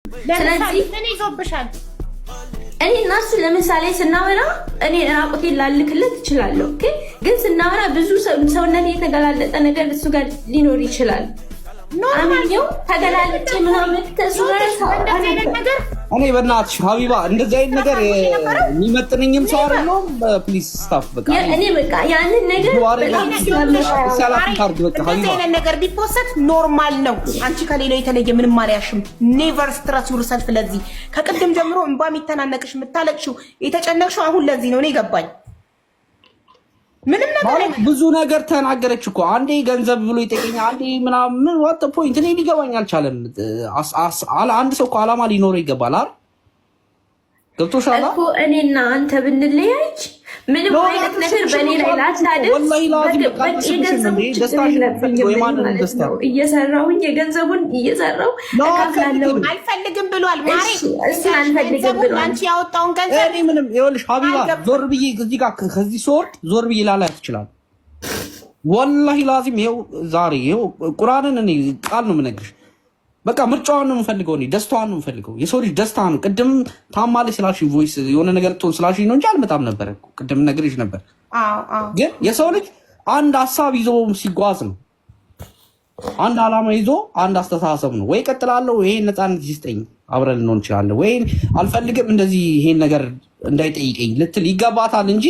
ስለዚህ ምን ይዞብሻል? እኔ እና እሱ ለምሳሌ ስናወራ እኔ ራቁቴን ላልክለት እችላለሁ። ኦኬ፣ ግን ስናወራ ብዙ ሰውነት የተገላለጠ ነገር እሱ ጋር ሊኖር ይችላል። አምኜው ተገላለጭ ምናምን ከሱ ጋር ነገር እኔ በእናትሽ ሀቢባ እንደዚህ አይነት ነገር የሚመጥንኝም ሰው አይደለም። ፕሊዝ ስታፍ በቃ እኔ በቃ ያንን ነገር እንደዚህ አይነት ነገር ቢፖሰት ኖርማል ነው። አንቺ ከሌላው የተለየ ምንም አልያሽም። ኔቨር ስትረስ ዩርሰልፍ። ለዚህ ከቅድም ጀምሮ እንባ የሚተናነቅሽ የምታለቅሽው የተጨነቅሽው አሁን ለዚህ ነው። እኔ ገባኝ። ምንም ነገር ብዙ ነገር ተናገረች እኮ አንዴ ገንዘብ ብሎ ይጠይቀኛል፣ አንዴ ምናምን ዋት ፖይንት እኔ ሊገባኝ አልቻለም። አንድ ሰው እኮ አላማ ሊኖረው ይገባል አይደል? ገብቶሻል እኮ እኔና አንተ ብንለያይ ምንም አይነት ነገር በኔ ላይ ላታደርግ እየሰራሁኝ የገንዘቡን እየሰራሁ እከፍላለሁ። አልፈልግም ብሏል ማሬ። እሱን አልፈልግም ብሏል። አንቺ ያወጣውን ገንዘብ እኔ ምንም ይኸውልሽ ሀቢባ ዞር ብዬ እዚህ ጋር ከዚህ ስወርድ ዞር ብዬ ላላያት ይችላል። ወላሂ ላዚም ይኸው ዛሬ ይኸው ቁርአንን እኔ ቃል ነው የምነግርሽ። በቃ ምርጫዋን ነው የምፈልገው፣ እኔ ደስታዋን ነው የምፈልገው። የሰው ልጅ ደስታ ነው። ቅድም ታማለች ስላልሽኝ ቮይስ የሆነ ነገር ትሆን ስላልሽኝ ነው እንጂ አልመጣም ነበር። ቅድም ነግሬሽ ነበር። ግን የሰው ልጅ አንድ ሀሳብ ይዞ ሲጓዝ ነው፣ አንድ አላማ ይዞ አንድ አስተሳሰብ ነው። ወይ ቀጥላለሁ፣ ይሄን ነፃነት ይስጠኝ አብረን ልንሆን እንችላለን፣ ወይ አልፈልግም እንደዚህ ይሄን ነገር እንዳይጠይቀኝ ልትል ይገባታል እንጂ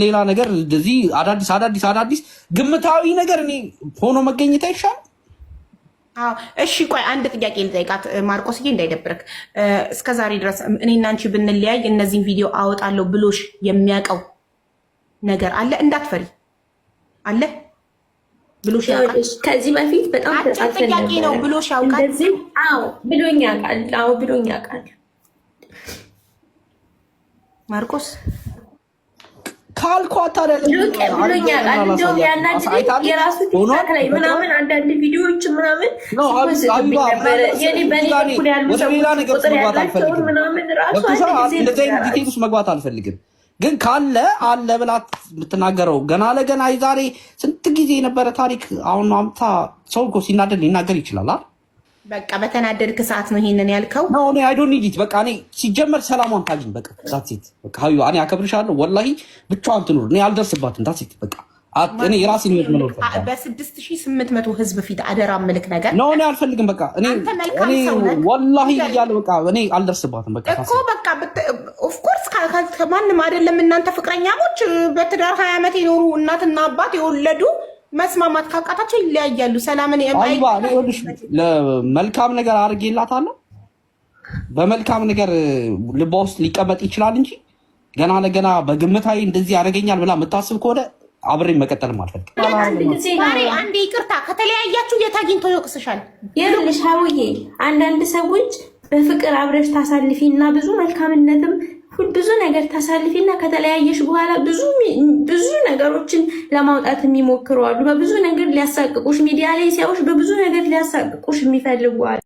ሌላ ነገር እንደዚህ አዳዲስ ግምታዊ ነገር እኔ ሆኖ መገኘት አይሻልም? እሺ ቆይ አንድ ጥያቄ ልጠይቃት ማርቆስዬ፣ እንዳይደብርክ። እስከዛሬ ድረስ እኔና አንቺ ብንለያይ እነዚህን ቪዲዮ አወጣለሁ ብሎሽ የሚያውቀው ነገር አለ? እንዳትፈሪ አለ ብሎሽ ያውቃል? ከዚህ በፊት በጣም ጥያቄ ነው ብሎሽ ያውቃል? አዎ ብሎኝ ያውቃል። አዎ ብሎኝ ያውቃል። ማርቆስ ካልኳት የራሱ ቲክታክ ላይ ምናምን አንዳንድ ቪዲዮዎች ምናምን መግባት አልፈልግም። ግን ካለ አለ ብላት የምትናገረው ገና ለገና ዛሬ ስንት ጊዜ የነበረ ታሪክ አሁን አምታ ሰው እኮ ሲናደድ ሊናገር ይችላል። በቃ በተናደድክ ሰዓት ነው ይሄንን ያልከው? እኔ አይ ዶንት ኒድ ኢት። በቃ እኔ ሲጀመር ሰላሟን ታግኝ። በቃ ዳትሴት በቃ ሀቢባ እኔ አከብርሻለሁ። ወላሂ ብቻዋን ትኑር፣ እኔ አልደርስባትም። ዳትሴት በቃ እኔ የራሴን ህይወት መኖር በ6800 ህዝብ ፊት አደራ ምልክ ነገር ነው። እኔ አልፈልግም። በቃ እኔ ወላሂ እያለ በቃ እኔ አልደርስባትም። በቃ እኮ በቃ ኦፍ ኮርስ ከማንም አይደለም። እናንተ ፍቅረኛሞች በትዳር 20 ዓመት የኖሩ እናትና አባት የወለዱ መስማማት ካቃታቸው ይለያያሉ። ሰላምን ለመልካም ነገር አድርጌላታለሁ። በመልካም ነገር ልቧ ውስጥ ሊቀመጥ ይችላል እንጂ ገና ለገና በግምታዊ እንደዚህ ያደርገኛል ብላ የምታስብ ከሆነ አብሬን መቀጠልም አልፈልግም። አንዴ ይቅርታ ከተለያያችሁ የት አግኝቶ ይወቅስሻል? ይኸውልሽ ሀውዬ፣ አንዳንድ ሰዎች በፍቅር አብረሽ ታሳልፊ እና ብዙ መልካምነትም ብዙ ነገር ታሳልፊና ከተለያየሽ በኋላ ብዙ ነገሮችን ለማውጣት የሚሞክሩ አሉ። በብዙ ነገር ሊያሳቅቁሽ፣ ሚዲያ ላይ ሲያዩሽ በብዙ ነገር ሊያሳቅቁሽ የሚፈልጉ አሉ።